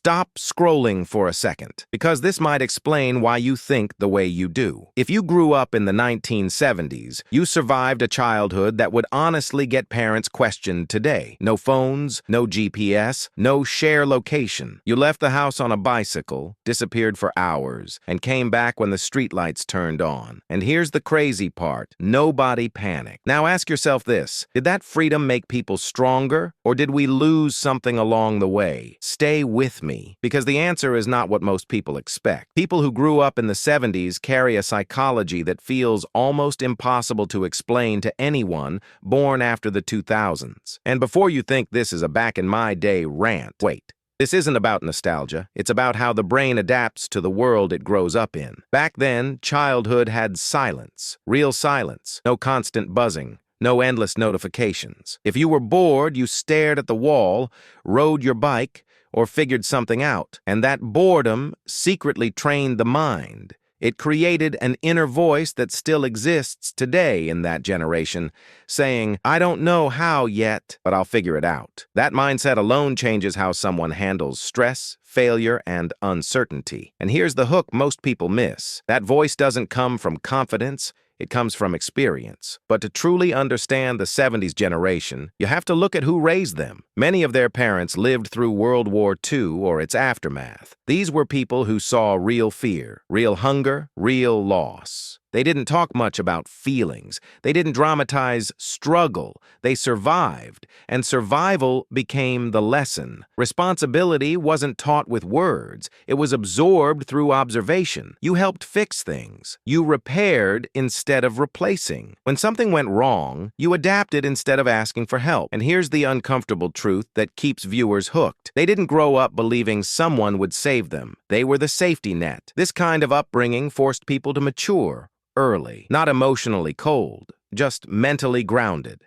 Stop scrolling for a second, because this might explain why you think the way you do. If you grew up in the 1970s, you survived a childhood that would honestly get parents questioned today. No phones, no GPS, no share location. You left the house on a bicycle, disappeared for hours, and came back when the streetlights turned on. And here's the crazy part. Nobody panicked. Now ask yourself this. Did that freedom make people stronger, or did we lose something along the way? Stay with me, because the answer is not what most people expect. People who grew up in the 70s carry a psychology that feels almost impossible to explain to anyone born after the 2000s. And before you think this is a back-in-my-day rant, wait. This isn't about nostalgia. It's about how the brain adapts to the world it grows up in. Back then, childhood had silence, real silence, no constant buzzing, no endless notifications. If you were bored, you stared at the wall, rode your bike, or figured something out. And that boredom secretly trained the mind. It created an inner voice that still exists today in that generation, saying, "I don't know how yet, but I'll figure it out." That mindset alone changes how someone handles stress, failure, and uncertainty. And here's the hook most people miss. That voice doesn't come from confidence. It comes from experience. But to truly understand the 70s generation, you have to look at who raised them. Many of their parents lived through World War II or its aftermath. These were people who saw real fear, real hunger, real loss. They didn't talk much about feelings. They didn't dramatize struggle. They survived, and survival became the lesson. Responsibility wasn't taught with words. It was absorbed through observation. You helped fix things. You repaired instead of replacing. When something went wrong, you adapted instead of asking for help. And here's the uncomfortable truth that keeps viewers hooked. They didn't grow up believing someone would save them. They were the safety net. This kind of upbringing forced people to mature early, not emotionally cold, just mentally grounded.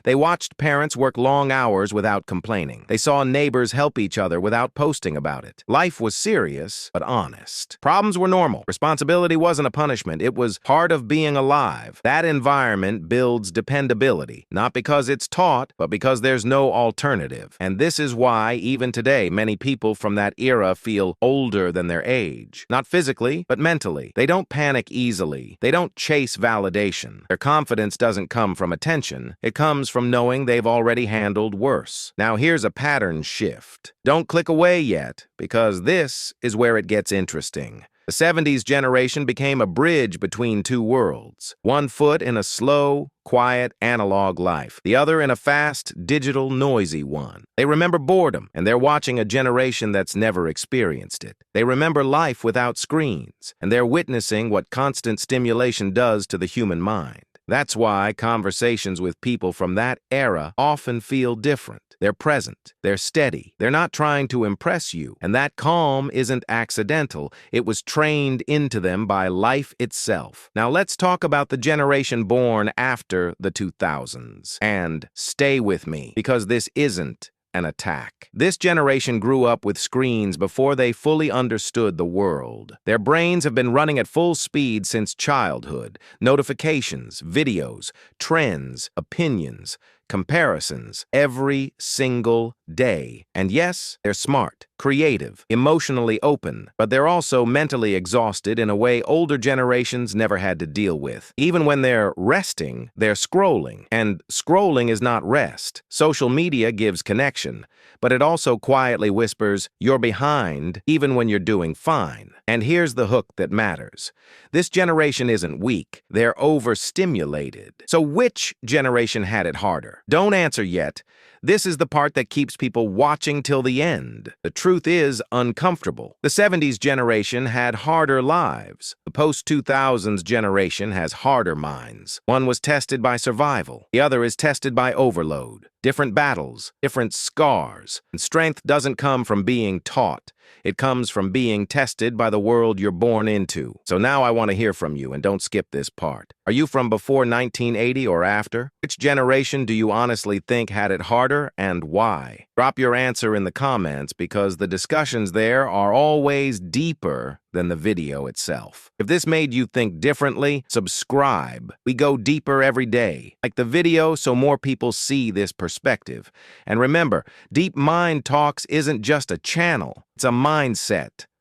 They watched parents work long hours without complaining. They saw neighbors help each other without posting about it. Life was serious, but honest. Problems were normal. Responsibility wasn't a punishment. It was part of being alive. That environment builds dependability, not because it's taught, but because there's no alternative. And this is why, even today, many people from that era feel older than their age. Not physically, but mentally. They don't panic easily. They don't chase validation. Their confidence doesn't come from attention. It comes from knowing they've already handled worse. Now here's a pattern shift. Don't click away yet, because this is where it gets interesting. The 70s generation became a bridge between two worlds. One foot in a slow, quiet, analog life. The other in a fast, digital, noisy one. They remember boredom, and they're watching a generation that's never experienced it. They remember life without screens, and they're witnessing what constant stimulation does to the human mind. That's why conversations with people from that era often feel different. They're present. They're steady. They're not trying to impress you. And that calm isn't accidental. It was trained into them by life itself. Now let's talk about the generation born after the 2000s. And stay with me, because this isn't an attack. This generation grew up with screens before they fully understood the world. Their brains have been running at full speed since childhood. Notifications, videos, trends, opinions, comparisons, every single day. And yes, they're smart, creative, emotionally open, but they're also mentally exhausted in a way older generations never had to deal with. Even when they're resting, they're scrolling. And scrolling is not rest. Social media gives connection, but it also quietly whispers, "You're behind," even when you're doing fine. And here's the hook that matters. This generation isn't weak. They're overstimulated. So which generation had it harder? Don't answer yet. This is the part that keeps people watching till the end. The truth is uncomfortable. The 70s generation had harder lives. The post-2000s generation has harder minds. One was tested by survival. The other is tested by overload. Different battles, different scars. And strength doesn't come from being taught. It comes from being tested by the world you're born into. So now I want to hear from you, and don't skip this part. Are you from before 1980 or after? Which generation do you honestly think had it harder smarter and why? Drop your answer in the comments because the discussions there are always deeper than the video itself. If this made you think differently, subscribe. We go deeper every day. Like the video so more people see this perspective. And remember, Deep Mind Talks isn't just a channel, it's a mindset.